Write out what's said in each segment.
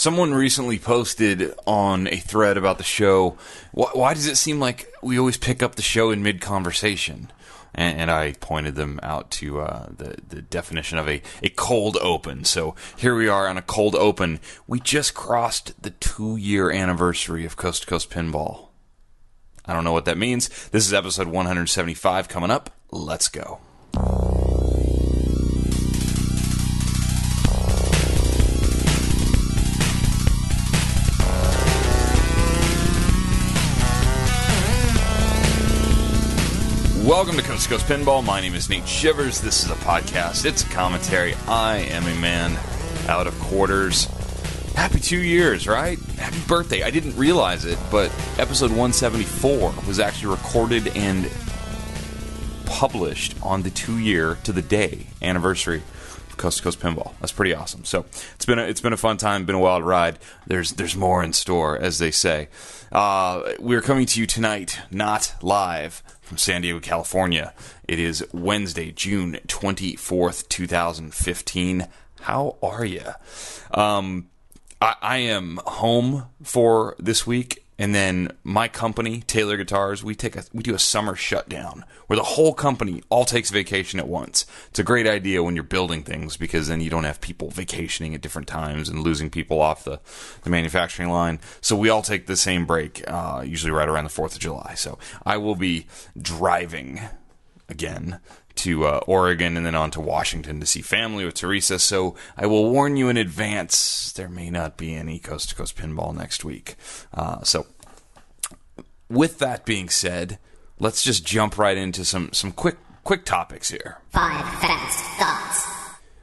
Someone recently posted on a thread about the show, why does it seem like we always pick up the show in mid-conversation? And I pointed them out to the definition of a cold open. So here we are on a cold open. We just crossed the 2-year anniversary of Coast to Coast Pinball. I don't know what that means. This is episode 175 coming up. Let's go. Welcome to Coast to Coast Pinball. My name is Nate Shivers. This is a podcast. It's a commentary. I am a man out of quarters. Happy 2 years, right? Happy birthday. I didn't realize it, but episode 174 was actually recorded and published on the 2-year to the day anniversary of Coast to Coast Pinball. That's pretty awesome. So it's been a fun time, been a wild ride. There's more in store, as they say. We're coming to you tonight, not live, from San Diego, California. It is Wednesday, June 24th, 2015. How are you? I am home for this week, and then my company, Taylor Guitars, we do a summer shutdown where the whole company all takes vacation at once. It's a great idea when you're building things because then you don't have people vacationing at different times and losing people off the manufacturing line. So we all take the same break, usually right around the 4th of July. So I will be driving again to Oregon and then on to Washington to see family with Teresa. So I will warn you in advance, there may not be any Coast to Coast Pinball next week. So with that being said, let's just jump right into some quick topics here. 5 fast thoughts.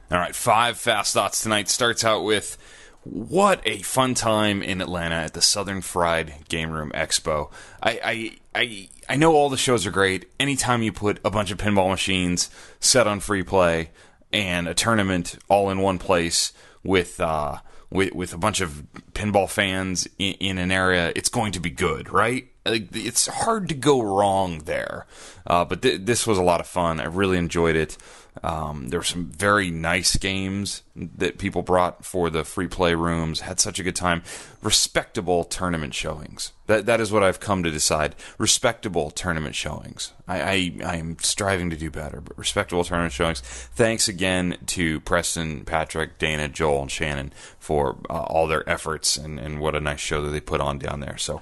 All right, 5 fast thoughts tonight. Starts out with, what a fun time in Atlanta at the Southern Fried Game Room Expo. I know all the shows are great. Anytime you put a bunch of pinball machines set on free play and a tournament all in one place with a bunch of pinball fans in an area, it's going to be good, right? It's hard to go wrong there. But this was a lot of fun. I really enjoyed it. There were some very nice games that people brought for the free play rooms. Had such a good time. Respectable tournament showings. That is what I've come to decide. Respectable tournament showings. I am striving to do better, but respectable tournament showings. Thanks again to Preston, Patrick, Dana, Joel, and Shannon for all their efforts and what a nice show that they put on down there. So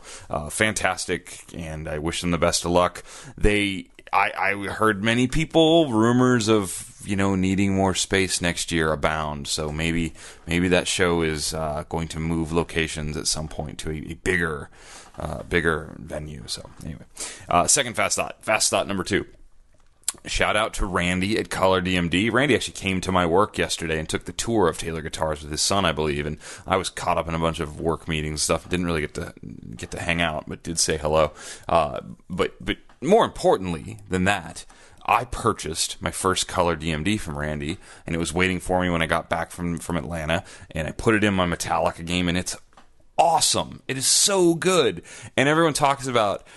fantastic, and I wish them the best of luck. I heard many people, rumors of, needing more space next year abound. So maybe that show is going to move locations at some point to a bigger venue. So anyway, second fast thought number 2. Shout out to Randy at Color DMD. Randy actually came to my work yesterday and took the tour of Taylor Guitars with his son, I believe. And I was caught up in a bunch of work meetings and stuff. Didn't really get to hang out, but did say hello. But more importantly than that, I purchased my first Color DMD from Randy, and it was waiting for me when I got back from Atlanta. And I put it in my Metallica game, and it's awesome. It is so good. And everyone talks about,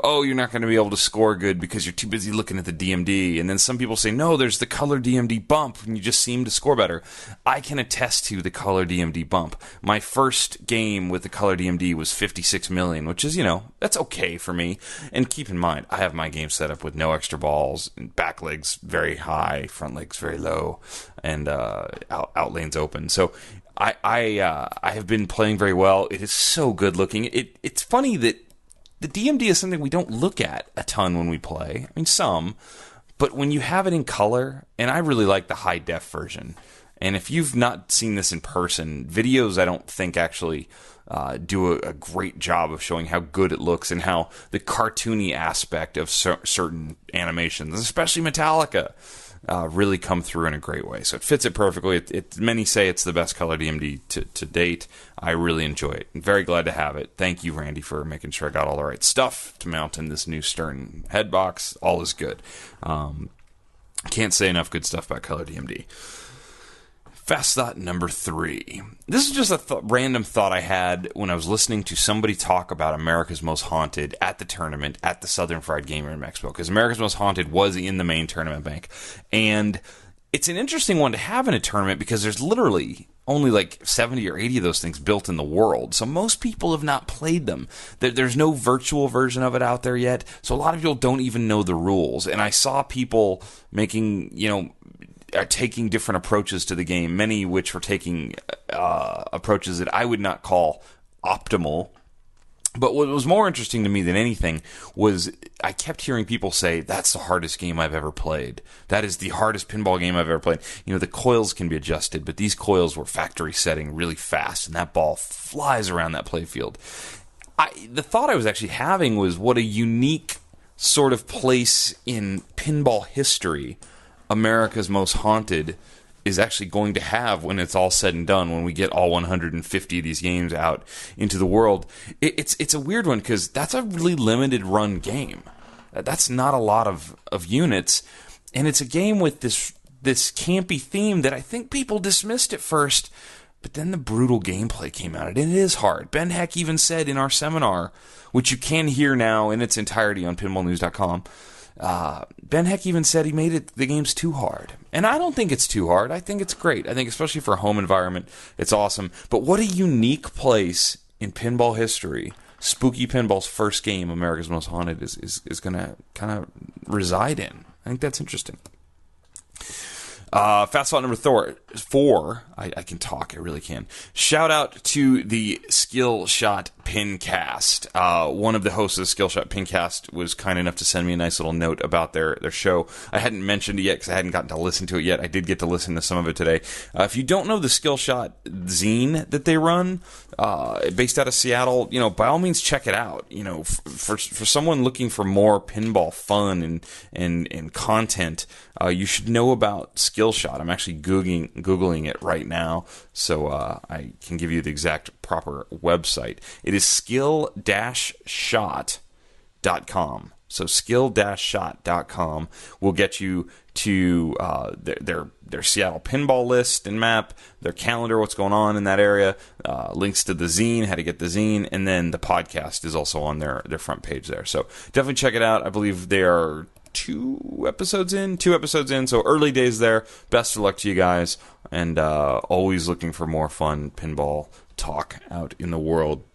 oh, you're not going to be able to score good because you're too busy looking at the DMD. And then some people say, no, there's the Color DMD bump, and you just seem to score better. I can attest to the Color DMD bump. My first game with the Color DMD was 56 million, which is, that's okay for me. And keep in mind, I have my game set up with no extra balls, and back legs very high, front legs very low, and out lanes open. So I have been playing very well. It is so good looking. It's funny that the DMD is something we don't look at a ton when we play. I mean, some, but when you have it in color, and I really like the high def version. And if you've not seen this in person, videos I don't think actually do a great job of showing how good it looks and how the cartoony aspect of certain animations, especially Metallica, really come through in a great way. So it fits it perfectly. Many say it's the best Color DMD to date. I really enjoy it. I'm very glad to have it. Thank you, Randy, for making sure I got all the right stuff to mount in this new Stern head box. All is good. Can't say enough good stuff about Color DMD. Fast thought number 3. This is just a random thought I had when I was listening to somebody talk about America's Most Haunted at the tournament at the Southern Fried Game Room Expo, because America's Most Haunted was in the main tournament bank. And it's an interesting one to have in a tournament because there's literally only like 70 or 80 of those things built in the world. So most people have not played them. There's no virtual version of it out there yet. So a lot of people don't even know the rules. And I saw people making, are taking different approaches to the game, many which were taking approaches that I would not call optimal. But what was more interesting to me than anything was I kept hearing people say, that's the hardest game I've ever played. That is the hardest pinball game I've ever played. The coils can be adjusted, but these coils were factory setting really fast, and that ball flies around that playfield. The thought I was actually having was what a unique sort of place in pinball history America's Most Haunted is actually going to have when it's all said and done, when we get all 150 of these games out into the world. It's a weird one because that's a really limited run game. That's not a lot of units, and it's a game with this campy theme that I think people dismissed at first, but then the brutal gameplay came out, and it is hard. Ben Heck even said in our seminar, which you can hear now in its entirety on pinballnews.com, Ben Heck even said he made the games too hard. And I don't think it's too hard. I think it's great. I think especially for a home environment, it's awesome. But what a unique place in pinball history. Spooky Pinball's first game, America's Most Haunted, is going to kind of reside in. I think that's interesting. Fast thought number 4. I can talk. I really can. Shout out to the Skill Shot Pincast. One of the hosts of the Skill Shot Pincast was kind enough to send me a nice little note about their show. I hadn't mentioned it yet because I hadn't gotten to listen to it yet. I did get to listen to some of it today. If you don't know the Skill Shot zine that they run, based out of Seattle, by all means check it out. For someone looking for more pinball fun and content, you should know about Skill Shot. I'm actually Googling it right now, so I can give you the exact proper website. It is skill-shot.com. So skill-shot.com will get you to their Seattle pinball list and map, their calendar, what's going on in that area, links to the zine, how to get the zine, and then the podcast is also on their front page there. So definitely check it out. I believe they are 2 episodes in, so early days there. Best of luck to you guys, and always looking for more fun pinball talk out in the world.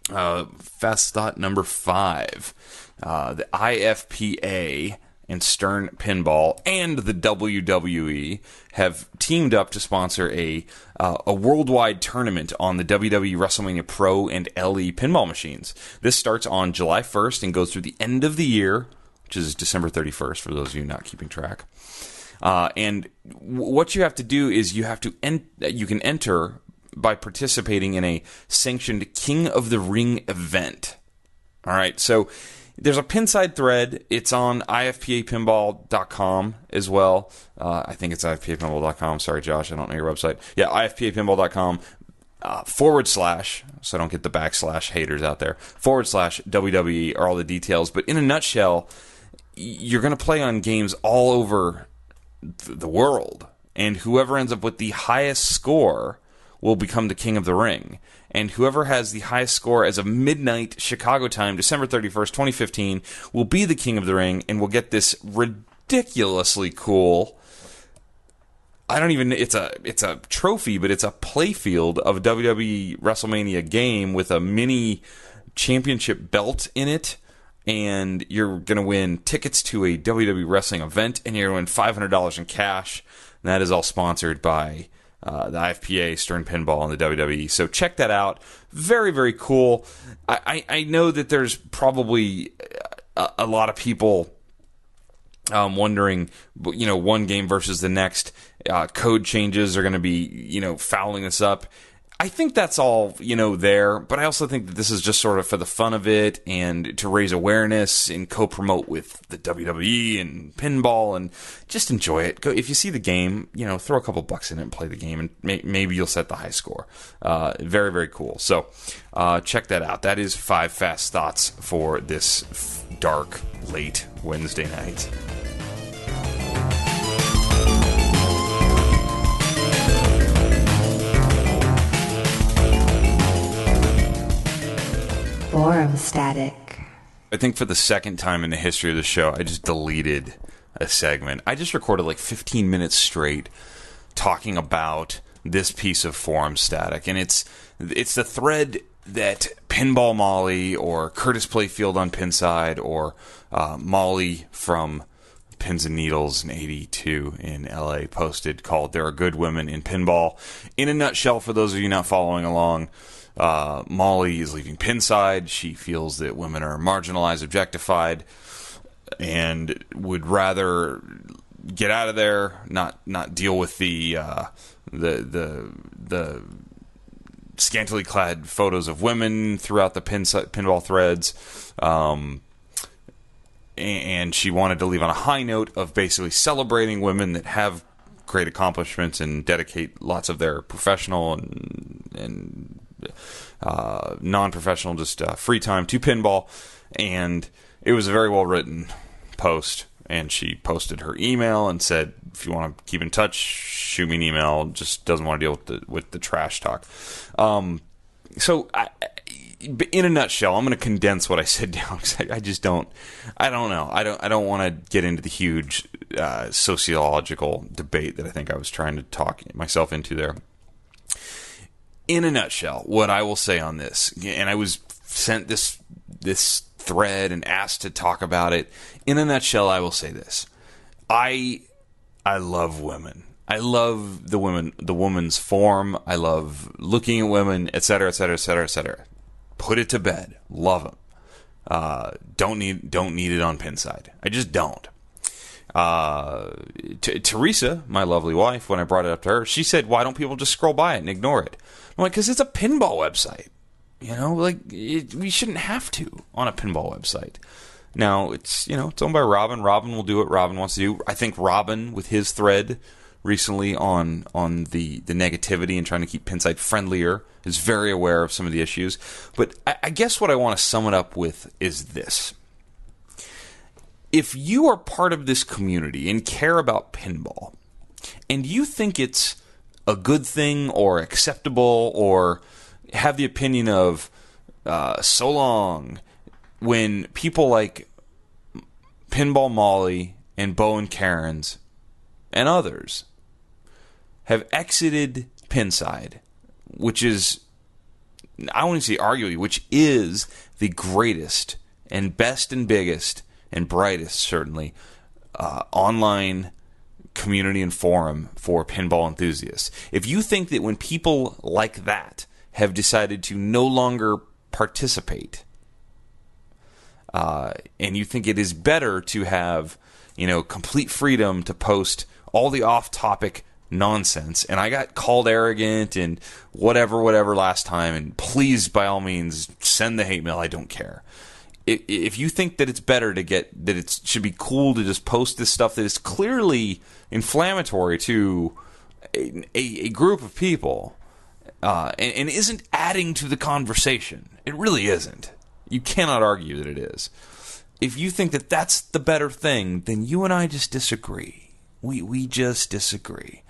Fast thought number 5. The IFPA and Stern Pinball and the WWE have teamed up to sponsor a worldwide tournament on the WWE WrestleMania Pro and LE pinball machines. This starts on July 1st and goes through the end of the year, which is December 31st for those of you not keeping track. And what you have to do is you can enter by participating in a sanctioned King of the Ring event. All right, so there's a pinside thread. It's on ifpapinball.com as well. I think it's ifpapinball.com. Sorry, Josh, I don't know your website. Yeah, ifpapinball.com / so don't get the / haters out there, / WWE are all the details. But in a nutshell, you're going to play on games all over the world, and whoever ends up with the highest score will become the King of the Ring. And whoever has the highest score as of midnight Chicago time, December 31st, 2015, will be the King of the Ring and will get this ridiculously cool, it's a trophy, but it's a playfield of a WWE WrestleMania game with a mini championship belt in it. And you're going to win tickets to a WWE wrestling event, and you're going to win $500 in cash. And that is all sponsored by the IFPA, Stern Pinball, and the WWE. So check that out. Very, very cool. I know that there's probably a lot of people wondering, one game versus the next. Code changes are going to be, fouling this up. I think that's all, there, but I also think that this is just sort of for the fun of it and to raise awareness and co-promote with the WWE and pinball and just enjoy it. Go, if you see the game, throw a couple bucks in it and play the game, and maybe you'll set the high score. Very, very cool. So check that out. That is 5 fast thoughts for this dark, late Wednesday night. Forum static. I think for the second time in the history of the show, I just deleted a segment. I just recorded like 15 minutes straight talking about this piece of forum static, and it's the thread that Pinball Molly or Curtis Playfield on Pinside or Molly from Pins and Needles in 82 in LA posted, called "There Are Good Women in Pinball." In a nutshell, for those of you not following along, Molly is leaving Pinside. She feels that women are marginalized, objectified, and would rather get out of there, not deal with the scantily clad photos of women throughout the pinball threads. And she wanted to leave on a high note of basically celebrating women that have great accomplishments and dedicate lots of their professional and non-professional, just free time to pinball. And it was a very well-written post. And she posted her email and said, if you want to keep in touch, shoot me an email. Just doesn't want to deal with the trash talk. So in a nutshell, I'm going to condense what I said down, because I don't know. I don't want to get into the huge sociological debate that I think I was trying to talk myself into there. In a nutshell, what I will say on this, and I was sent this thread and asked to talk about it. In a nutshell, I will say this: I love women. I love the woman's form. I love looking at women, etc., etc., etc., etc. Put it to bed. Love them. Don't need it on Pinside. I just don't. Teresa, my lovely wife, when I brought it up to her, she said, "Why don't people just scroll by it and ignore it?" I'm like, "Because it's a pinball website. We shouldn't have to on a pinball website." Now, it's owned by Robin. Robin will do what Robin wants to do. I think Robin, with his thread recently on the negativity and trying to keep Pinside friendlier, is very aware of some of the issues. But I guess what I want to sum it up with is this. If you are part of this community and care about pinball, and you think it's a good thing or acceptable, or have the opinion of so long when people like Pinball Molly and Bo and Karen's and others have exited Pinside, which is, I wouldn't say arguably, which is the greatest and best and biggest and brightest, certainly, online community and forum for pinball enthusiasts. If you think that when people like that have decided to no longer participate, and you think it is better to have, complete freedom to post all the off-topic nonsense, and I got called arrogant and whatever last time, and please, by all means, send the hate mail. I don't care. If you think that it's better that it should be cool to just post this stuff that is clearly inflammatory to a group of people, and isn't adding to the conversation, it really isn't. You cannot argue that it is. If you think that that's the better thing, then you and I just disagree. We just disagree.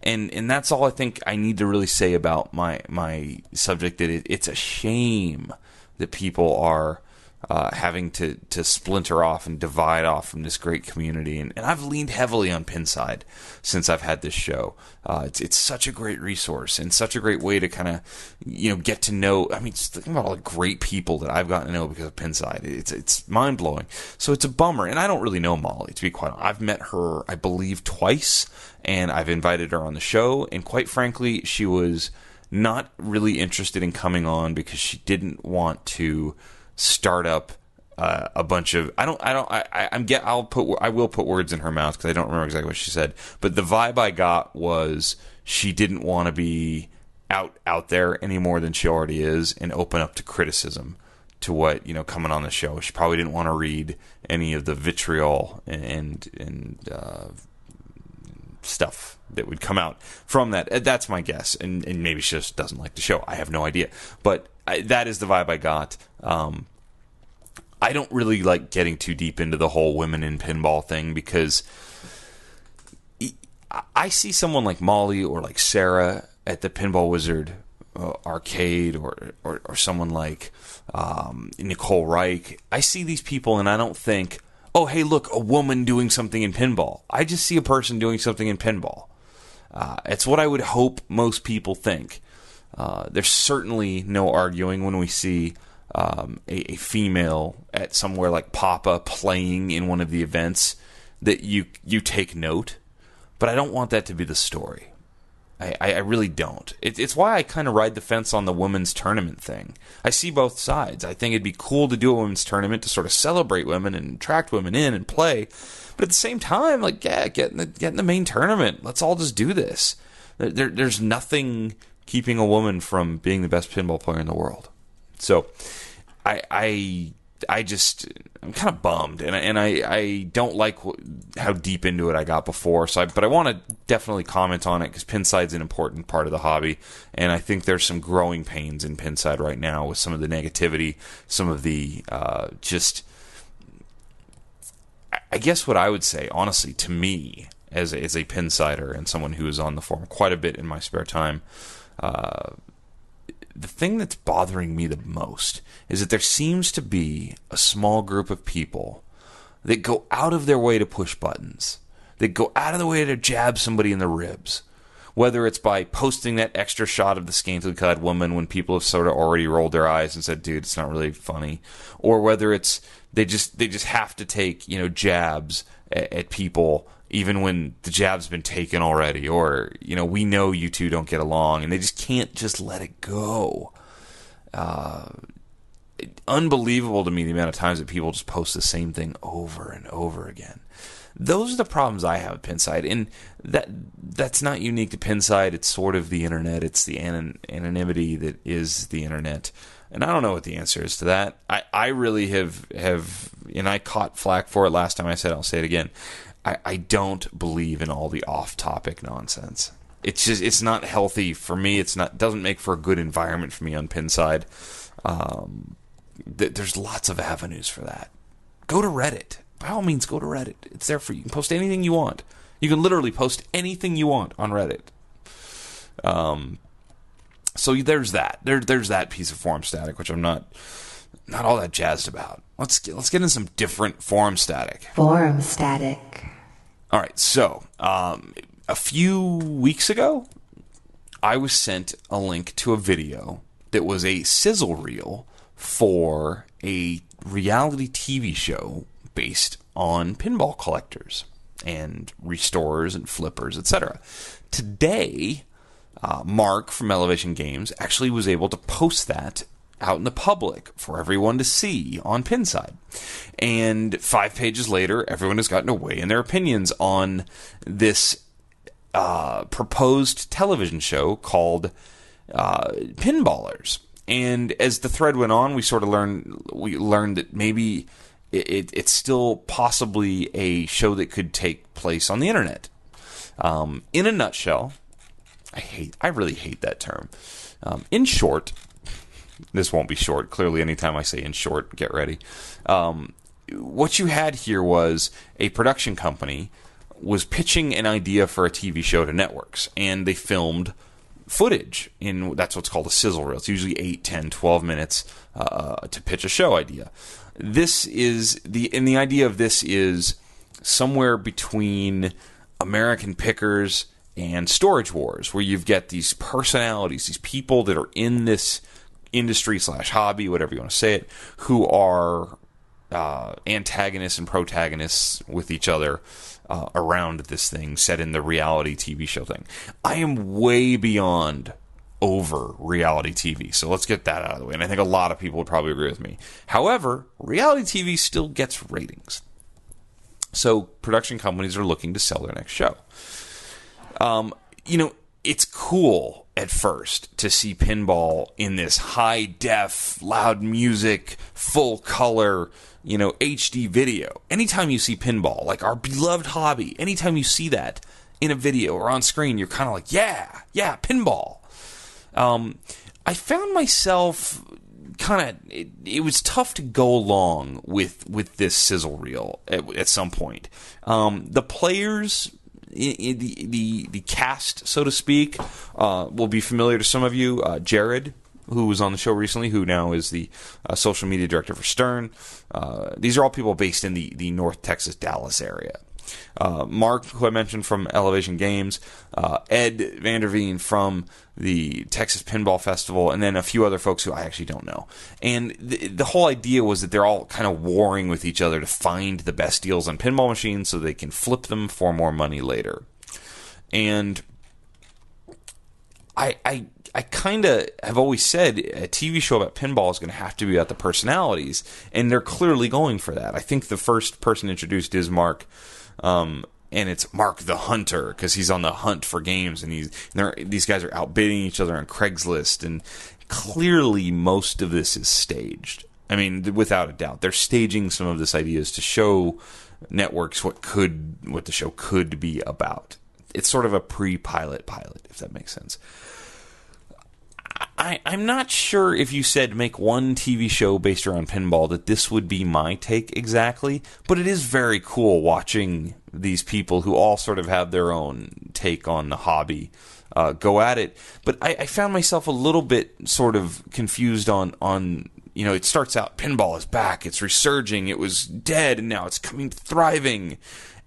And that's all I think I need to really say about my subject, that it's a shame that people are having to splinter off and divide off from this great community. And I've leaned heavily on Pinside since I've had this show. It's such a great resource and such a great way to kind of, get to know. I mean, just think about all the great people that I've gotten to know because of Pinside. It's mind-blowing. So it's a bummer. And I don't really know Molly, to be quite honest. I've met her, I believe, twice, and I've invited her on the show. And quite frankly, she was not really interested in coming on because she didn't want to start up a bunch of I will put words in her mouth because I don't remember exactly what she said, but the vibe I got was she didn't want to be out there any more than she already is and open up to criticism to what coming on the show. She probably didn't want to read any of the vitriol and stuff that would come out from that. That's my guess, and maybe she just doesn't like the show. I have no idea, but that is the vibe I got. I don't really like getting too deep into the whole women in pinball thing because I see someone like Molly or like Sarah at the Pinball Wizard arcade or someone like Nicole Reich. I see these people and I don't think, oh, hey, look, a woman doing something in pinball. I just see a person doing something in pinball. It's what I would hope most people think. There's certainly no arguing when we see a female at somewhere like Papa playing in one of the events that you take note, but I don't want that to be the story. I really don't. It's why I kind of ride the fence on the women's tournament thing. I see both sides. I think it'd be cool to do a women's tournament to sort of celebrate women and attract women in and play, but at the same time, like, yeah, get in the main tournament. Let's all just do this. There's nothing keeping a woman from being the best pinball player in the world. So I'm kind of bummed, and I don't like how deep into it I got before. But I want to definitely comment on it because Pinside's an important part of the hobby, and I think there's some growing pains in Pinside right now with some of the negativity, some of the I guess what I would say, honestly, to me as a Pinsider and someone who is on the forum quite a bit in my spare time. The thing that's bothering me the most is that there seems to be a small group of people that go out of their way to push buttons, that go out of the way to jab somebody in the ribs, whether it's by posting that extra shot of the scantily clad woman when people have sort of already rolled their eyes and said, dude, it's not really funny, or whether it's they just have to take, jabs at people even when the jab's been taken already, or, we know you two don't get along, and they just can't just let it go. Unbelievable to me the amount of times that people just post the same thing over and over again. Those are the problems I have with Pinside, and that's not unique to Pinside. It's sort of the internet. It's the anonymity that is the internet. And I don't know what the answer is to that. I really have, and I caught flack for it last time I said it, I'll say it again. I don't believe in all the off-topic nonsense. It's not healthy for me. Doesn't make for a good environment for me on Pinside. There's lots of avenues for that. Go to Reddit. By all means, go to Reddit. It's there for you. You can post anything you want. You can literally post anything you want on Reddit. So there's that. There's that piece of forum static, which I'm not all that jazzed about. Let's get into some different forum static. Forum static. All right, so a few weeks ago, I was sent a link to a video that was a sizzle reel for a reality TV show based on pinball collectors and restorers and flippers, etc. Today, Mark from Elevation Games actually was able to post that out in the public for everyone to see on Pinside. And 5 pages later, everyone has gotten to weigh in their opinions on this proposed television show called Pinballers. And as the thread went on, we learned that maybe it's still possibly a show that could take place on the internet. In a nutshell, I really hate that term. In short, this won't be short. Clearly, anytime I say in short, get ready. What you had here was a production company was pitching an idea for a TV show to networks, and they filmed footage that's what's called a sizzle reel. It's usually 8, 10, 12 minutes to pitch a show idea. The idea of this is somewhere between American Pickers and Storage Wars, where you've got these personalities, these people that are in this industry / hobby, whatever you want to say it, who are antagonists and protagonists with each other around this thing set in the reality TV show thing. I am way beyond over reality TV, so let's get that out of the way. And I think a lot of people would probably agree with me. However, reality TV still gets ratings. So production companies are looking to sell their next show. It's cool at first to see pinball in this high def, loud music, full color, HD video. Anytime you see pinball, like our beloved hobby, anytime you see that in a video or on screen, you're kind of like, yeah, pinball. I found myself it was tough to go along with this sizzle reel at some point. The players, the cast, so to speak, will be familiar to some of you. Jared, who was on the show recently, who now is the social media director for Stern. These are all people based in the North Texas, Dallas area. Mark, who I mentioned from Elevation Games, Ed Vanderveen from the Texas Pinball Festival, and then a few other folks who I actually don't know. And the whole idea was that they're all kind of warring with each other to find the best deals on pinball machines so they can flip them for more money later. And I kind of have always said a TV show about pinball is going to have to be about the personalities, and they're clearly going for that. I think the first person introduced is Mark, and it's Mark the Hunter, because he's on the hunt for games, and these guys are outbidding each other on Craigslist, and clearly most of this is staged. I mean, without a doubt, they're staging some of this ideas to show networks what the show could be about. It's sort of a pre-pilot, if that makes sense. I'm not sure if you said make one TV show based around pinball that this would be my take exactly, but it is very cool watching these people who all sort of have their own take on the hobby go at it. But I found myself a little bit sort of confused on it starts out, pinball is back, it's resurging, it was dead, and now it's coming thriving.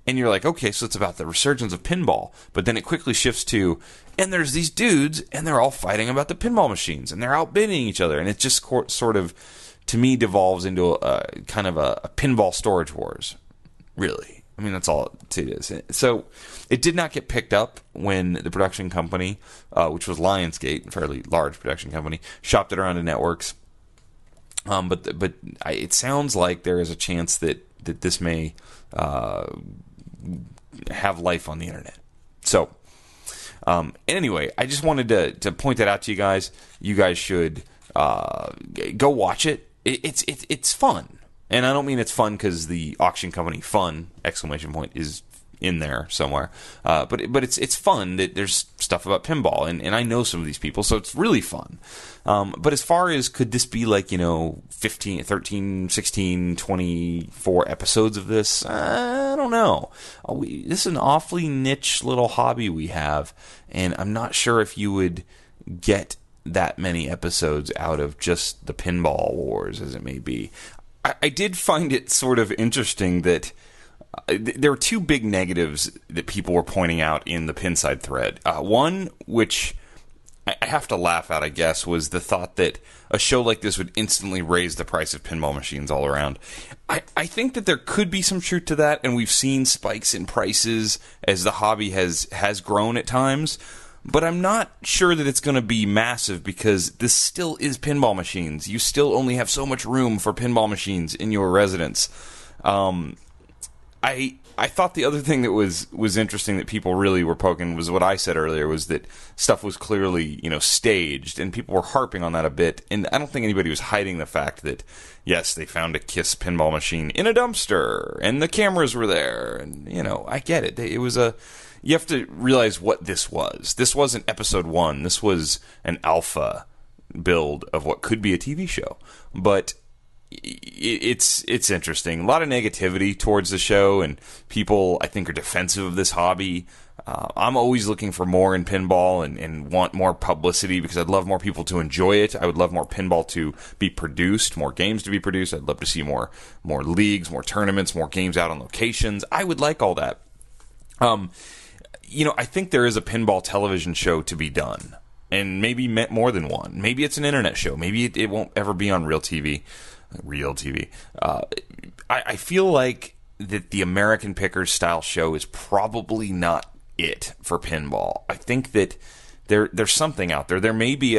And you're like, okay, so it's about the resurgence of pinball. But then it quickly shifts to, and there's these dudes, and they're all fighting about the pinball machines, and they're outbidding each other. And it just sort of, to me, devolves into a kind of a pinball storage wars, really. I mean, that's all it is. So it did not get picked up when the production company, which was Lionsgate, a fairly large production company, shopped it around to networks. But it sounds like there is a chance that this may have life on the internet. So, anyway, I just wanted to point that out to you guys. You guys should go watch it. It's fun, and I don't mean it's fun because the auction company "fun" is in there somewhere. But it's fun that there's stuff about pinball, and I know some of these people, so it's really fun. But as far as could this be like 15, 13, 16, 24 episodes of this? I don't know. This is an awfully niche little hobby we have, and I'm not sure if you would get that many episodes out of just the pinball wars, as it may be. I did find it sort of interesting that there were two big negatives that people were pointing out in the Pinside thread. One, which I have to laugh at, I guess, was the thought that a show like this would instantly raise the price of pinball machines all around. I think that there could be some truth to that, and we've seen spikes in prices as the hobby has grown at times. But I'm not sure that it's going to be massive, because this still is pinball machines. You still only have so much room for pinball machines in your residence. I thought the other thing that was interesting that people really were poking was what I said earlier, was that stuff was clearly, staged, and people were harping on that a bit. And I don't think anybody was hiding the fact that, yes, they found a KISS pinball machine in a dumpster, and the cameras were there, and, I get it. You have to realize what this was. This wasn't episode 1. This was an alpha build of what could be a TV show. But it's interesting. A lot of negativity towards the show, and people, I think, are defensive of this hobby. I'm always looking for more in pinball and want more publicity, because I'd love more people to enjoy it. I would love more pinball to be produced, more games to be produced. I'd love to see more leagues, more tournaments, more games out on locations. I would like all that. I think there is a pinball television show to be done, and maybe more than one. Maybe it's an internet show. Maybe it won't ever be on real TV. I feel like that the American Pickers style show is probably not it for pinball. I think that there's something out there. There may be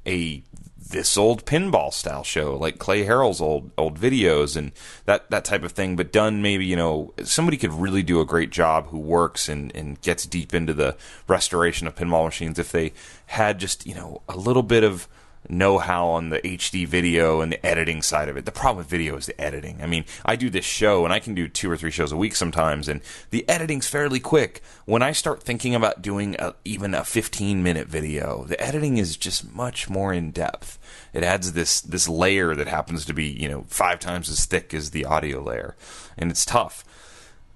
a this old pinball style show, like Clay Harrell's old videos and that type of thing, but done maybe, somebody could really do a great job who works and gets deep into the restoration of pinball machines if they had just, a little bit of know-how on the HD video and the editing side of it. The problem with video is the editing. I mean, I do this show, and I can do 2 or 3 shows a week sometimes, and the editing's fairly quick. When I start thinking about doing even a 15-minute video, the editing is just much more in-depth. It adds this layer that happens to be, 5 times as thick as the audio layer, and it's tough.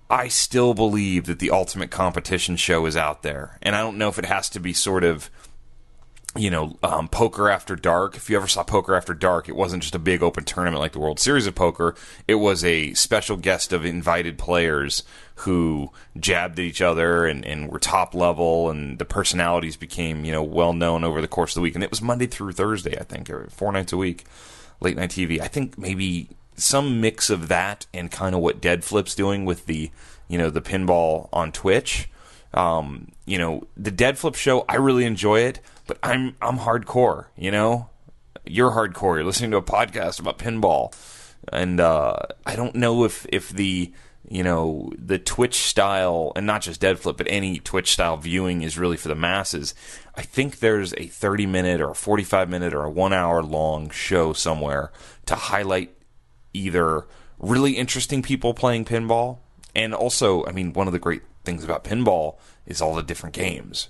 I still believe that the ultimate competition show is out there, and I don't know if it has to be sort of Poker After Dark. If you ever saw Poker After Dark, it wasn't just a big open tournament like the World Series of Poker. It was a special guest of invited players who jabbed at each other and were top level, and the personalities became, well known over the course of the week. And it was Monday through Thursday, I think, or 4 nights a week, late night TV. I think maybe some mix of that and kind of what Dead Flip's doing with the pinball on Twitch. The Dead Flip show, I really enjoy it. But I'm hardcore, You're hardcore. You're listening to a podcast about pinball, and I don't know if the the Twitch style, and not just Dead Flip, but any Twitch style viewing is really for the masses. I think there's a 30-minute or a 45-minute or a 1 hour long show somewhere to highlight either really interesting people playing pinball, and also, one of the great things about pinball is all the different games.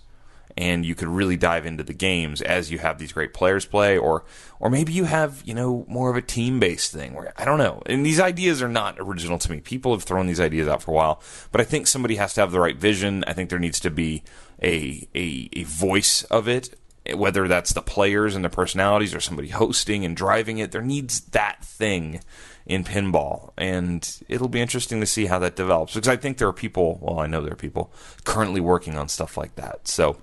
And you could really dive into the games as you have these great players play, or maybe you have, more of a team-based thing where, I don't know. And these ideas are not original to me. People have thrown these ideas out for a while, but I think somebody has to have the right vision. I think there needs to be a voice of it, whether that's the players and the personalities or somebody hosting and driving it. There needs that thing in pinball, and it'll be interesting to see how that develops, because I think there are people, I know there are people currently working on stuff like that. So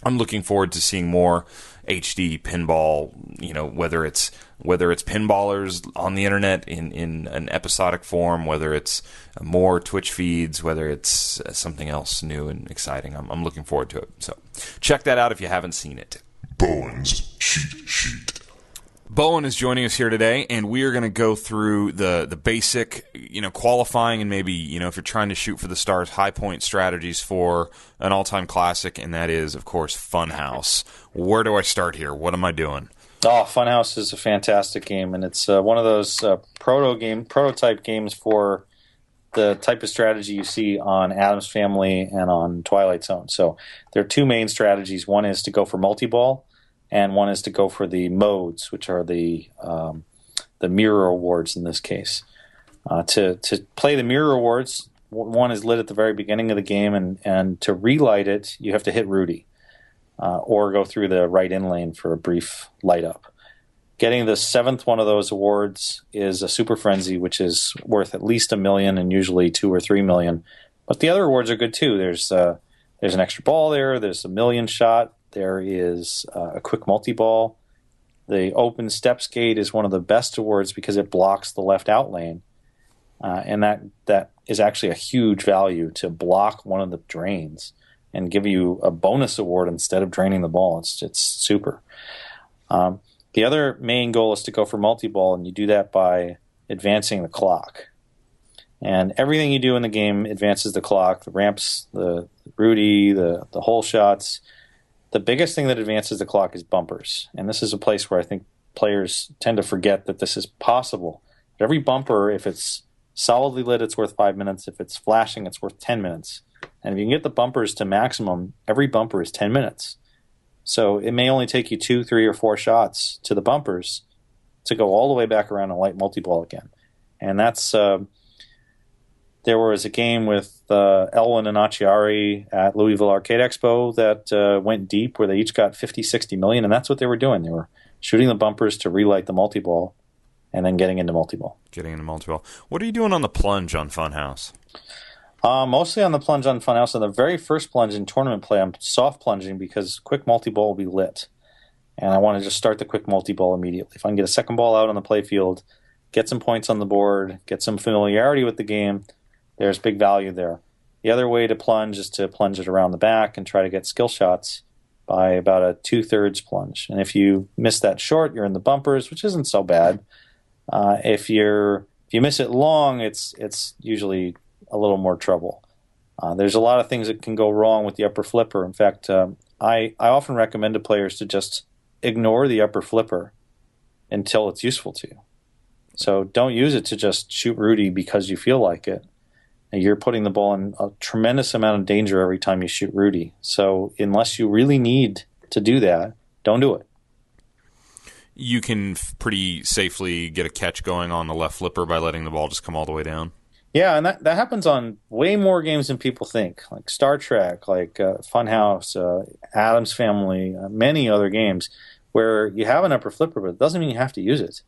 I'm looking forward to seeing more HD pinball, whether it's pinballers on the internet in an episodic form, whether it's more Twitch feeds, whether it's something else new and exciting. I'm looking forward to it. So check that out if you haven't seen it. Bowen's Cheat Sheet. Bowen is joining us here today, and we are going to go through the basic, qualifying, and maybe, if you're trying to shoot for the stars, high point strategies for an all-time classic, and that is, of course, Funhouse. Where do I start here? What am I doing? Oh, Funhouse is a fantastic game, and it's one of those prototype games for the type of strategy you see on Addams Family and on Twilight Zone. So there are two main strategies. One is to go for multi-ball, and one is to go for the modes, which are the mirror awards in this case. To play the mirror awards, one is lit at the very beginning of the game, and to relight it, you have to hit Rudy or go through the right in lane for a brief light up. Getting the seventh one of those awards is a Super Frenzy, which is worth at least $1 million and usually $2 or $3 million. But the other awards are good too. There's an extra ball there. There's a million shot. There is a quick multi-ball. The open steps gate is one of the best awards because it blocks the left out lane. And that is actually a huge value, to block one of the drains and give you a bonus award instead of draining the ball. It's super. The other main goal is to go for multi-ball, and you do that by advancing the clock. And everything you do in the game advances the clock, the ramps, the Rudy, the hole shots. The biggest thing that advances the clock is bumpers. And this is a place where I think players tend to forget that this is possible. But every bumper, if it's solidly lit, it's worth 5 minutes. If it's flashing, it's worth 10 minutes. And if you can get the bumpers to maximum, every bumper is 10 minutes. So it may only take you 2, 3, or 4 shots to the bumpers to go all the way back around and light multi-ball again. And that's... There was a game with Elwin and Acciari at Louisville Arcade Expo that went deep, where they each got 50, 60 million, and that's what they were doing. They were shooting the bumpers to relight the multi-ball and then getting into multi-ball. What are you doing on the plunge on Funhouse? Mostly on the plunge on Funhouse. On the very first plunge in tournament play, I'm soft plunging because quick multi-ball will be lit. And I want to just start the quick multi-ball immediately. If I can get a second ball out on the play field, get some points on the board, get some familiarity with the game, there's big value there. The other way to plunge is to plunge it around the back and try to get skill shots by about a 2/3 plunge. And if you miss that short, you're in the bumpers, which isn't so bad. If you miss it long, it's usually a little more trouble. There's a lot of things that can go wrong with the upper flipper. In fact, I often recommend to players to just ignore the upper flipper until it's useful to you. So don't use it to just shoot Rudy because you feel like it. You're putting the ball in a tremendous amount of danger every time you shoot Rudy. So unless you really need to do that, don't do it. You can pretty safely get a catch going on the left flipper by letting the ball just come all the way down. Yeah, and that happens on way more games than people think, like Star Trek, like Funhouse, Addams Family, many other games where you have an upper flipper, but it doesn't mean you have to use it.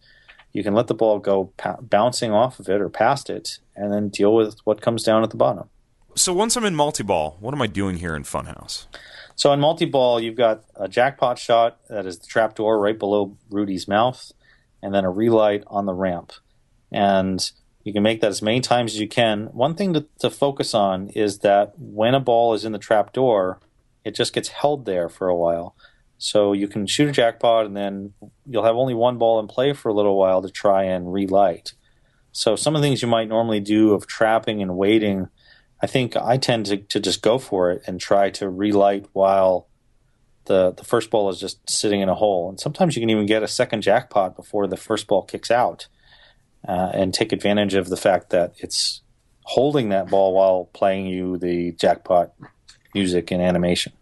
You can let the ball go bouncing off of it or past it, and then deal with what comes down at the bottom. So once I'm in multi-ball, what am I doing here in Funhouse? So in multi-ball, you've got a jackpot shot that is the trapdoor right below Rudy's mouth, and then a relight on the ramp. And you can make that as many times as you can. One thing to focus on is that when a ball is in the trapdoor, it just gets held there for a while. So you can shoot a jackpot, and then you'll have only one ball in play for a little while to try and relight. So some of the things you might normally do of trapping and waiting, I think I tend to just go for it and try to relight while the first ball is just sitting in a hole. And sometimes you can even get a second jackpot before the first ball kicks out. And take advantage of the fact that it's holding that ball while playing you the jackpot music and animation.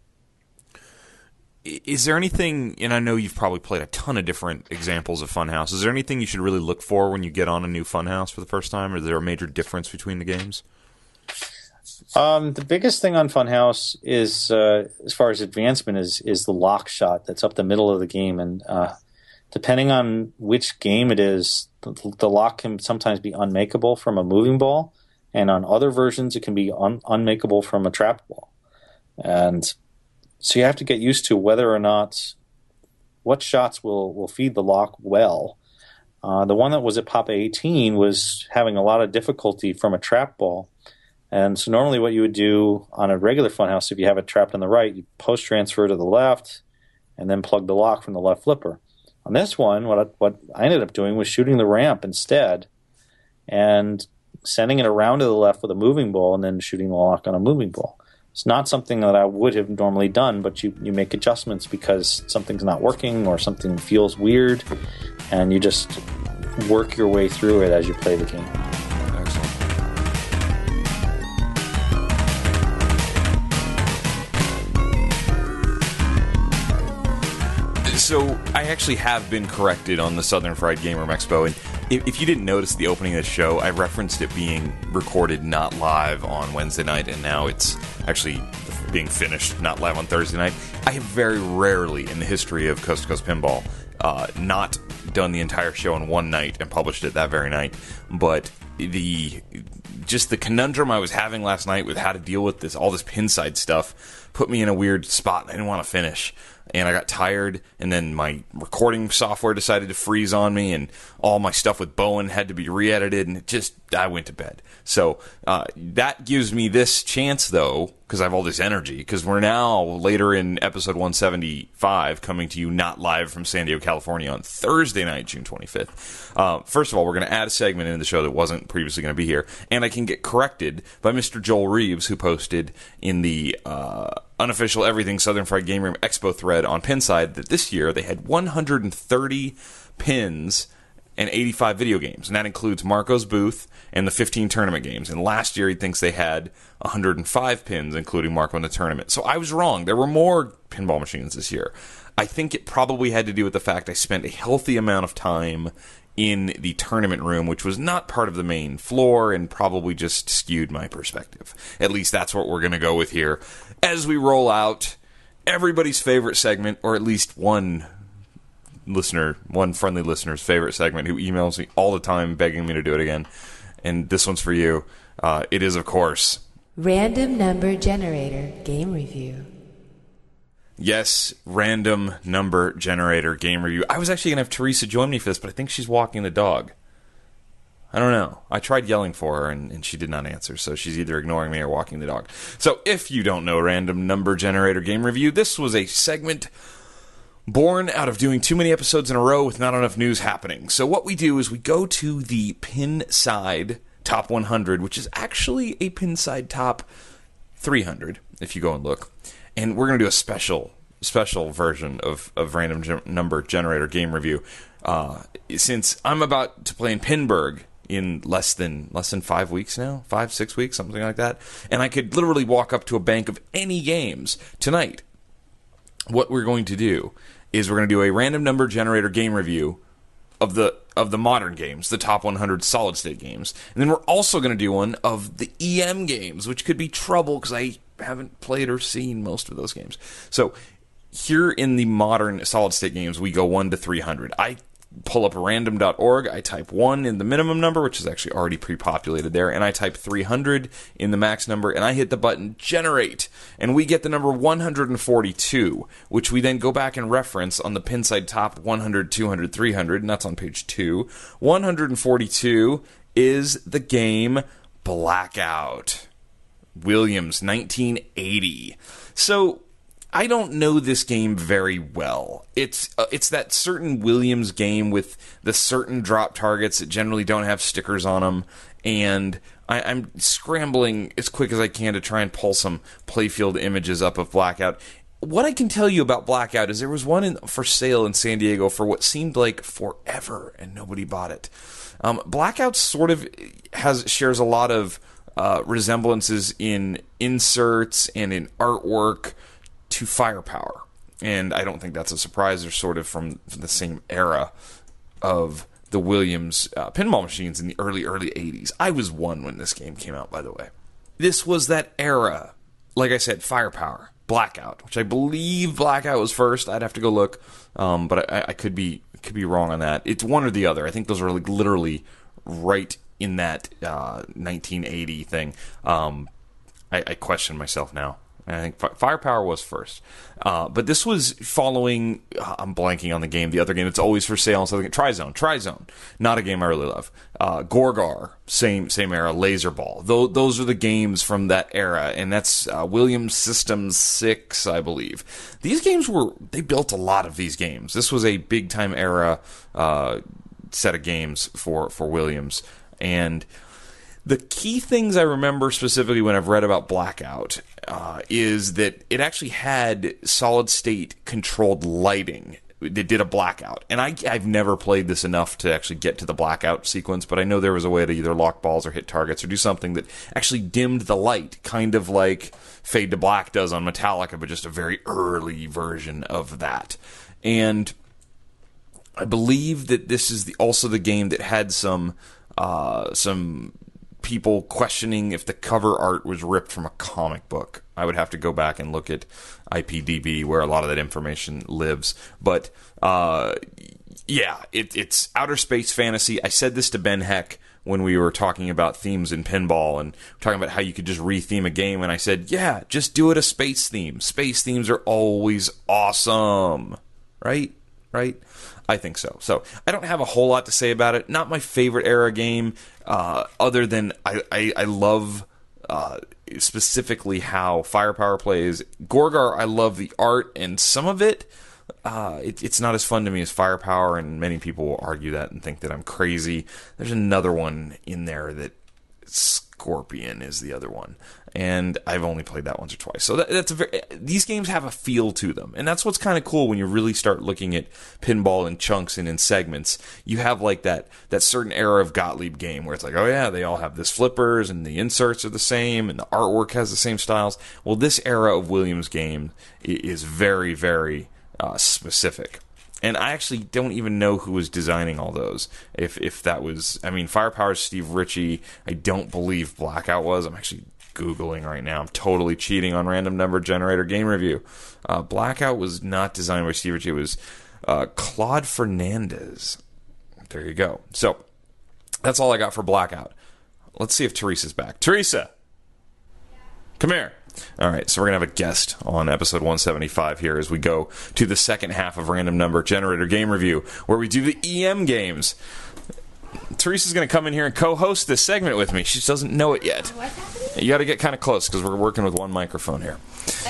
Is there anything, and I know you've probably played a ton of different examples of Funhouse, is there anything you should really look for when you get on a new Funhouse for the first time? Or is there a major difference between the games? The biggest thing on Funhouse is, as far as advancement, is the lock shot that's up the middle of the game. And depending on which game it is, the lock can sometimes be unmakeable from a moving ball, and on other versions it can be unmakeable from a trapped ball. And so you have to get used to whether or not what shots will feed the lock well. The one that was at Papa 18 was having a lot of difficulty from a trap ball. And so normally what you would do on a regular Funhouse, if you have it trapped on the right, you post-transfer to the left and then plug the lock from the left flipper. On this one, what I ended up doing was shooting the ramp instead and sending it around to the left with a moving ball and then shooting the lock on a moving ball. It's not something that I would have normally done, but you make adjustments because something's not working or something feels weird, and you just work your way through it as you play the game. So I actually have been corrected on the Southern Fried Game Room Expo, and if you didn't notice the opening of the show, I referenced it being recorded not live on Wednesday night, and now it's actually being finished not live on Thursday night. I have very rarely in the history of Coast to Coast Pinball not done the entire show in one night and published it that very night, but the conundrum I was having last night with how to deal with all this pinside stuff put me in a weird spot. I didn't want to finish. And I got tired, and then my recording software decided to freeze on me, and all my stuff with Bowen had to be re-edited, and I went to bed. So that gives me this chance, though, because I have all this energy, because we're now later in episode 175 coming to you not live from San Diego, California on Thursday night, June 25th. First of all, we're going to add a segment into the show that wasn't previously going to be here, and I can get corrected by Mr. Joel Reeves, who posted in the unofficial Everything Southern Fried Game Room Expo thread on Pinside that this year they had 130 pins and 85 video games, and that includes Marco's booth and the 15 tournament games. And last year he thinks they had 105 pins, including Marco in the tournament. So I was wrong. There were more pinball machines this year. I think it probably had to do with the fact I spent a healthy amount of time in the tournament room, which was not part of the main floor and probably just skewed my perspective. At least that's what we're going to go with here as we roll out everybody's favorite segment, or at least one friendly listener's favorite segment who emails me all the time begging me to do it again. And this one's for you. It is, of course, Random Number Generator Game Review. Yes, Random Number Generator Game Review. I was actually going to have Teresa join me for this, but I think she's walking the dog. I don't know. I tried yelling for her, and she did not answer, so she's either ignoring me or walking the dog. So if you don't know Random Number Generator Game Review, this was a segment born out of doing too many episodes in a row with not enough news happening. So what we do is we go to the Pinside Top 100, which is actually a Pinside Top 300, if you go and look. And we're going to do a special version of Random Number Generator Game Review. Since I'm about to play in Pinburg in less than 5 weeks now, 5-6 weeks, something like that, and I could literally walk up to a bank of any games tonight. What we're going to do is we're going to do a Random Number Generator Game Review of the modern games, the top 100 solid state games. And then we're also going to do one of the EM games, which could be trouble because I haven't played or seen most of those games. So here in the modern solid state games, we go 1 to 300. I pull up random.org, I type 1 in the minimum number, which is actually already pre-populated there, and I type 300 in the max number, and I hit the button generate, and we get the number 142, which we then go back and reference on the pin side top 100, 200, 300, and that's on page 2. 142 is the game Blackout. Williams, 1980. So I don't know this game very well. It's that certain Williams game with the certain drop targets that generally don't have stickers on them, and I'm scrambling as quick as I can to try and pull some playfield images up of Blackout. What I can tell you about Blackout is there was one for sale in San Diego for what seemed like forever, and nobody bought it. Blackout sort of shares a lot of resemblances in inserts and in artwork to Firepower, and I don't think that's a surprise. They're sort of from the same era of the Williams pinball machines in the early 80s. I was 1 when this game came out, by the way. This was that era. Like I said, Firepower, Blackout, which I believe Blackout was first. I'd have to go look, but I could be wrong on that. It's one or the other. I think those are like literally right in that 1980 thing. I question myself now. I think Firepower was first. But this was following... I'm blanking on the game. The other game that's always for sale. So Trizone. Not a game I really love. Gorgar. Same era. Laser Ball. Those are the games from that era. And that's Williams System 6, I believe. These games they built a lot of these games. This was a big-time era set of games for Williams. And the key things I remember specifically when I've read about Blackout is that it actually had solid-state controlled lighting. It did a blackout. And I've never played this enough to actually get to the blackout sequence, but I know there was a way to either lock balls or hit targets or do something that actually dimmed the light, kind of like Fade to Black does on Metallica, but just a very early version of that. And I believe that this is also the game that had some people questioning if the cover art was ripped from a comic book. I would have to go back and look at IPDB where a lot of that information lives. But yeah, it's outer space fantasy. I said this to Ben Heck when we were talking about themes in pinball and talking about how you could just re-theme a game. And I said, yeah, just do it a space theme. Space themes are always awesome. Right? I think so. So I don't have a whole lot to say about it. Not my favorite era game, other than I love specifically how Firepower plays. Gorgar, I love the art, and some of it, it's not as fun to me as Firepower, and many people will argue that and think that I'm crazy. There's another one in there that Scorpion is the other one, and I've only played that once or twice. So these games have a feel to them, and that's what's kind of cool when you really start looking at pinball in chunks and in segments. You have like that certain era of Gottlieb game where it's like, oh yeah, they all have this flippers and the inserts are the same and the artwork has the same styles. Well, this era of Williams game is very, very specific. And I actually don't even know who was designing all those. If that was... I mean, Firepower's Steve Ritchie. I don't believe Blackout was. I'm actually Googling right now. I'm totally cheating on Random Number Generator Game Review. Blackout was not designed by Steve Ritchie. It was Claude Fernandez. There you go. So, that's all I got for Blackout. Let's see if Teresa's back. Teresa! Come here. All right, so we're going to have a guest on episode 175 here as we go to the second half of Random Number Generator Game Review, where we do the EM games. Teresa's going to come in here and co-host this segment with me. She doesn't know it yet. What's happening? You got to get kind of close because we're working with one microphone here.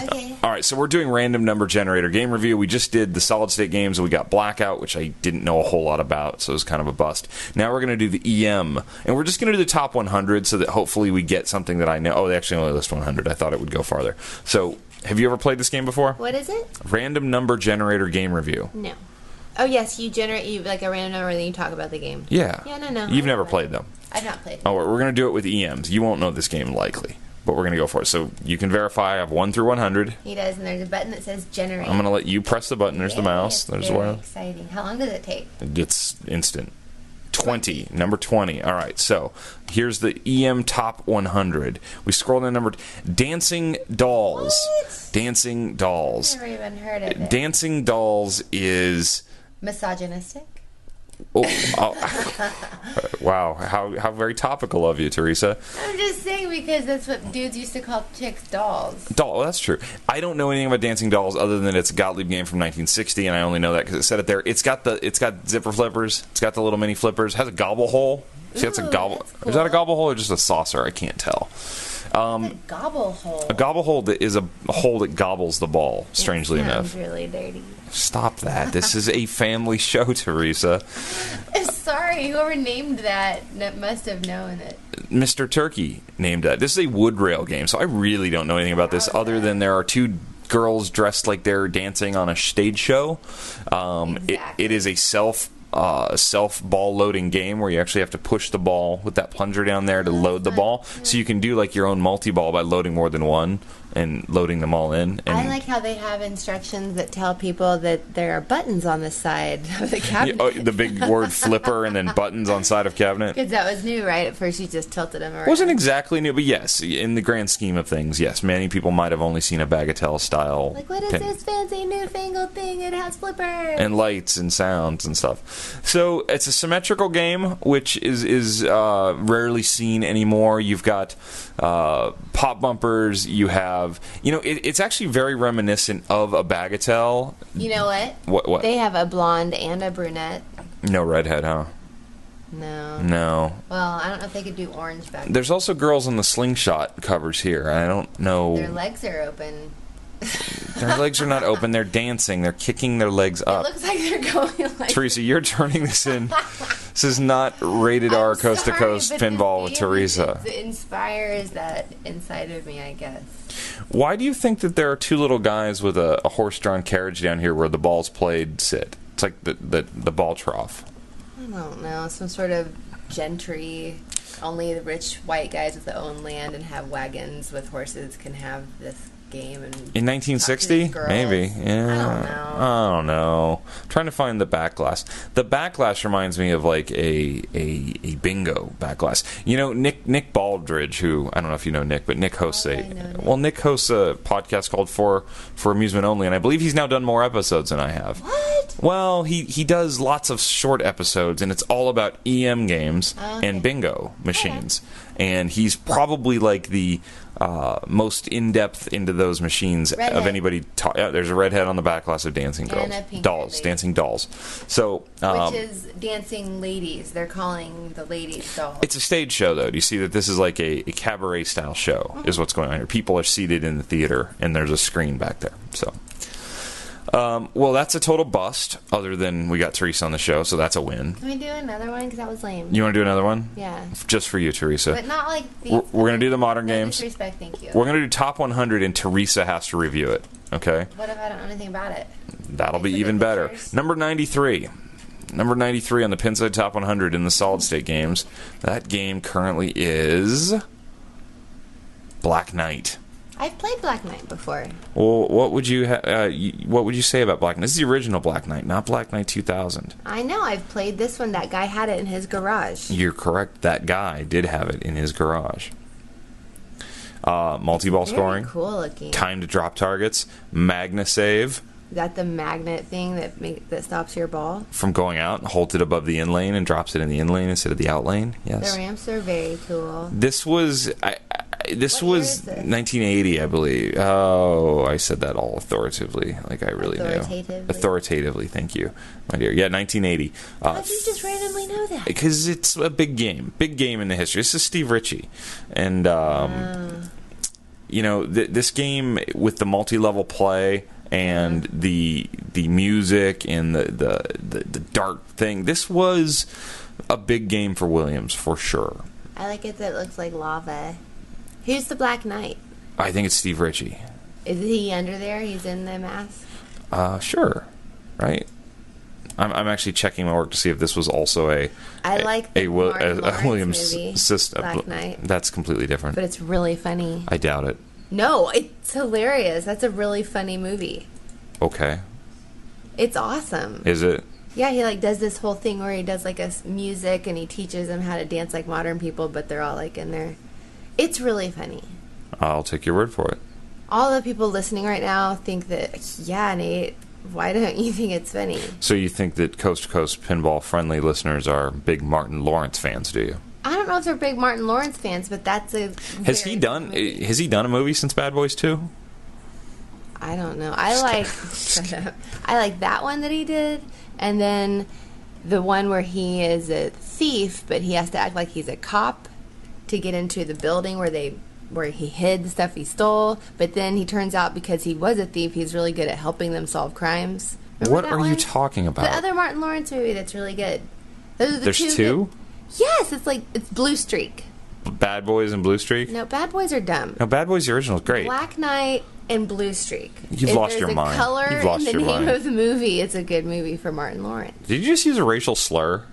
Okay. All right, so we're doing Random Number Generator Game Review. We just did the solid state games, and we got Blackout, which I didn't know a whole lot about, so it was kind of a bust. Now we're going to do the EM, and we're just going to do the top 100 so that hopefully we get something that I know. Oh, they actually only list 100. I thought it would go farther. So, have you ever played this game before? What is it? Random Number Generator Game Review. No. Oh, yes, you generate like a random number and then you talk about the game. Yeah. Yeah, no. You've never played them. I've not played. Oh, we're going to do it with EMs. You won't know this game likely. but we're going to go for it. So you can verify I have 1 through 100. He does, and there's a button that says generate. I'm going to let you press the button. There's the mouse. There's very one. exciting. How long does it take? It's instant. 20. Number 20. All right, so here's the EM Top 100. We scroll down number... Dancing Dolls. What? Dancing Dolls. Never even heard of it. Dancing Dolls is... Misogynistic? Wow, how very topical of you, Teresa. I'm just saying because that's what dudes used to call chicks dolls. Well, that's true. I don't know anything about Dancing Dolls other than it's a Gottlieb game from 1960, and I only know that because it said it there. It's got zipper flippers. It's got the little mini flippers. It has a gobble hole. See, that's a gobble. Cool. Is that a gobble hole or just a saucer? I can't tell. A gobble hole. A gobble hole is a hole that gobbles the ball. Strangely enough. Sounds really dirty. Stop that. This is a family show, Teresa. I'm sorry. Whoever named that must have known it. Mr. Turkey named that. This is a wood rail game, so I really don't know anything about this other than there are two girls dressed like they're dancing on a stage show. Exactly. It is a self ball loading game where you actually have to push the ball with that plunger down there to load the ball. So you can do like your own multi-ball by loading more than one and loading them all in. And I like how they have instructions that tell people that there are buttons on the side of the cabinet. the big word flipper and then buttons on side of cabinet. Because that was new, right? At first you just tilted them around. Wasn't exactly new, but yes, in the grand scheme of things, yes, many people might have only seen a Bagatelle style. Like, what is this fancy newfangled thing? It has flippers. And lights and sounds and stuff. So it's a symmetrical game, which is rarely seen anymore. You've got pop bumpers. You have, it's actually very reminiscent of a Bagatelle. You know what? What? They have a blonde and a brunette. No redhead, huh? No. Well, I don't know if they could do orange back. There's also girls on the slingshot covers here. I don't know. Their legs are open. Their legs are not open. They're dancing. They're kicking their legs up. It looks like they're going like... Teresa, you're turning this in. This is not rated R Coast to Coast Pinball with Teresa. It inspires that inside of me, I guess. Why do you think that there are two little guys with a horse-drawn carriage down here where the ball's played sit? It's like the ball trough. I don't know. Some sort of gentry. Only the rich white guys with their own land and have wagons with horses can have this game. And in 1960? Maybe. Yeah. I don't know. I'm trying to find the backlash. The backlash reminds me of like a bingo backlash. Nick Baldridge, who I don't know if you know Nick, but Nick hosts Nick hosts a podcast called For Amusement Only, and I believe he's now done more episodes than I have. What? Well, he does lots of short episodes, and it's all about EM games and bingo machines. And he's probably like the most in-depth into those machines redhead. Of anybody. There's a redhead on the backlash of Dancing Dancing Dolls. So, which is dancing ladies. They're calling the ladies dolls. It's a stage show, though. Do you see that this is like a cabaret-style show is what's going on here. People are seated in the theater, and there's a screen back there. So, well, that's a total bust, other than we got Teresa on the show, so that's a win. Can we do another one? Because that was lame. You want to do another one? Yeah. Just for you, Teresa. But not like these. We're going to do the modern games. Disrespect, thank you. We're going to do top 100, and Teresa has to review it, okay? What if I don't know anything about it? That'll be even better. Number 93. Number 93 on the Pinside Top 100 in the solid state games. That game currently is Black Knight. I've played Black Knight before. Well, what would you say about Black Knight? This is the original Black Knight, not Black Knight 2000. I know. I've played this one. That guy had it in his garage. You're correct. That guy did have it in his garage. Multi-ball scoring. Cool looking. Time to drop targets. Magna save. Is that the magnet thing that stops your ball? From going out, holds it above the in lane and drops it in the in lane instead of the out lane. Yes. The ramps are very cool. This was... This was 1980, I believe. Oh, I said that all authoritatively, like I really knew. Authoritatively, thank you, my dear. Yeah, 1980. How did you just randomly know that? Because it's a big game in the history. This is Steve Ritchie, and this game with the multi-level play and the music and the dark thing. This was a big game for Williams for sure. I like it that it looks like lava. Who's the Black Knight? I think it's Steve Ritchie. Is he under there? He's in the mask? Sure. Right? I'm actually checking my work to see if this was also I like the Martin Lawrence Williams movie, system. Black Knight. That's completely different. But it's really funny. I doubt it. No, it's hilarious. That's a really funny movie. Okay. It's awesome. Is it? Yeah, he like does this whole thing where he does like a music and he teaches them how to dance like modern people, but they're all like in there. It's really funny. I'll take your word for it. All the people listening right now think that, yeah, Nate, why don't you think it's funny? So you think that Coast to Coast Pinball friendly listeners are big Martin Lawrence fans, do you? I don't know if they're big Martin Lawrence fans, but that's a Has he done a movie since Bad Boys 2? I don't know. I like that one that he did, and then the one where he is a thief, but he has to act like he's a cop to get into the building where he hid the stuff he stole. But then he turns out, because he was a thief, he's really good at helping them solve crimes. Remember What that are one? you talking about? The other Martin Lawrence movie that's really good. Those are the There's two? Yes, it's Blue Streak. Bad Boys and Blue Streak? No, Bad Boys are dumb. No, Bad Boys the original is great. Black Knight and Blue Streak. You've lost your mind. Color You've lost in the your name mind. of the movie. It's a good movie for Martin Lawrence. Did you just use a racial slur?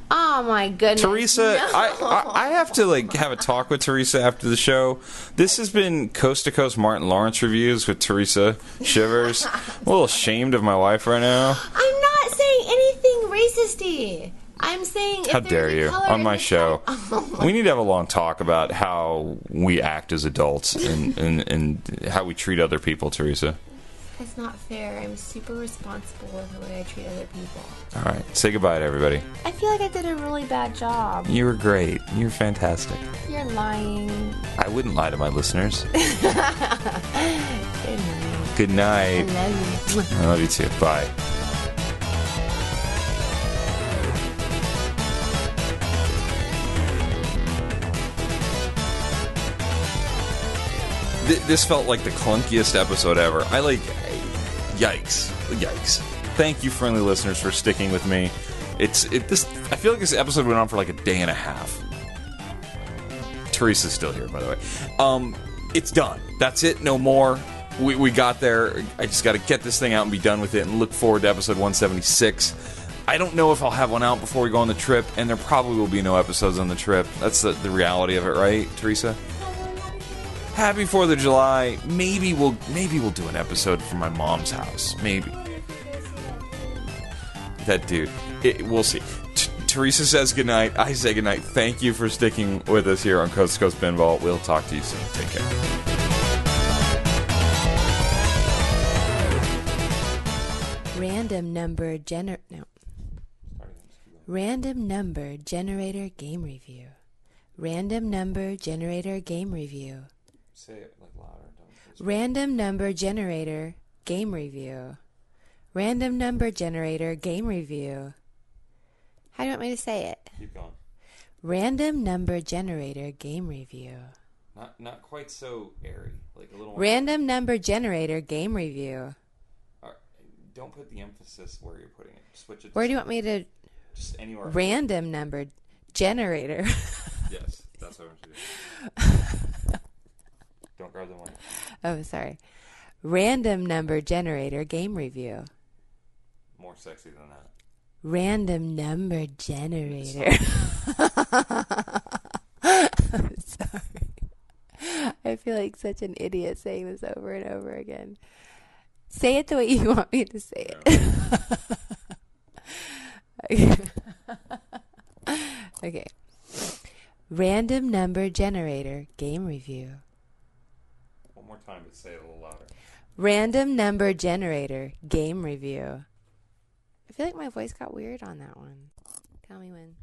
Oh my goodness, Teresa, no. I have to have a talk with Teresa after the show. This has been Coast to Coast Martin Lawrence reviews with Teresa Shivers. I'm a little ashamed of my wife right now. I'm not saying anything racisty. I'm saying, How dare you on my show? We need to have a long talk about how we act as adults and how we treat other people, Teresa. That's not fair. I'm super responsible with the way I treat other people. All right, say goodbye to everybody. I feel like I did a really bad job. You were great. You were fantastic. You're lying. I wouldn't lie to my listeners. Good night. Good night. I love you. I love you too. Bye. This felt like the clunkiest episode ever. Yikes. Thank you, friendly listeners, for sticking with me. I feel like this episode went on for like a day and a half. Teresa's still here, by the way. It's done. That's it. No more. We got there. I just got to get this thing out and be done with it and look forward to episode 176. I don't know if I'll have one out before we go on the trip, and there probably will be no episodes on the trip. That's the reality of it, right, Teresa? Happy 4th of July. Maybe we'll do an episode from my mom's house. Maybe. That dude. We'll see. Teresa says goodnight. I say goodnight. Thank you for sticking with us here on Coast to Coast Pinball. We'll talk to you soon. Take care. Random number generator game review. Random number generator game review. Say it like louder. Random number generator game review. Random number generator game review. How do you want me to say it? Keep going. Random number generator game review. Not quite so airy. Like a little more. Random number generator game review. Don't put the emphasis where you're putting it. Switch it. Where do you want me to? Just anywhere. Random number generator. Yes, that's what I'm going to do. Don't grab the mic. Oh, sorry. Random number generator game review. More sexy than that. Random number generator. I'm sorry. I feel like such an idiot saying this over and over again. Say it the way you want me to say it. Okay. Random number generator game review. One more time, but say it a little louder. Random number generator game review. I feel like my voice got weird on that one. Tell me when.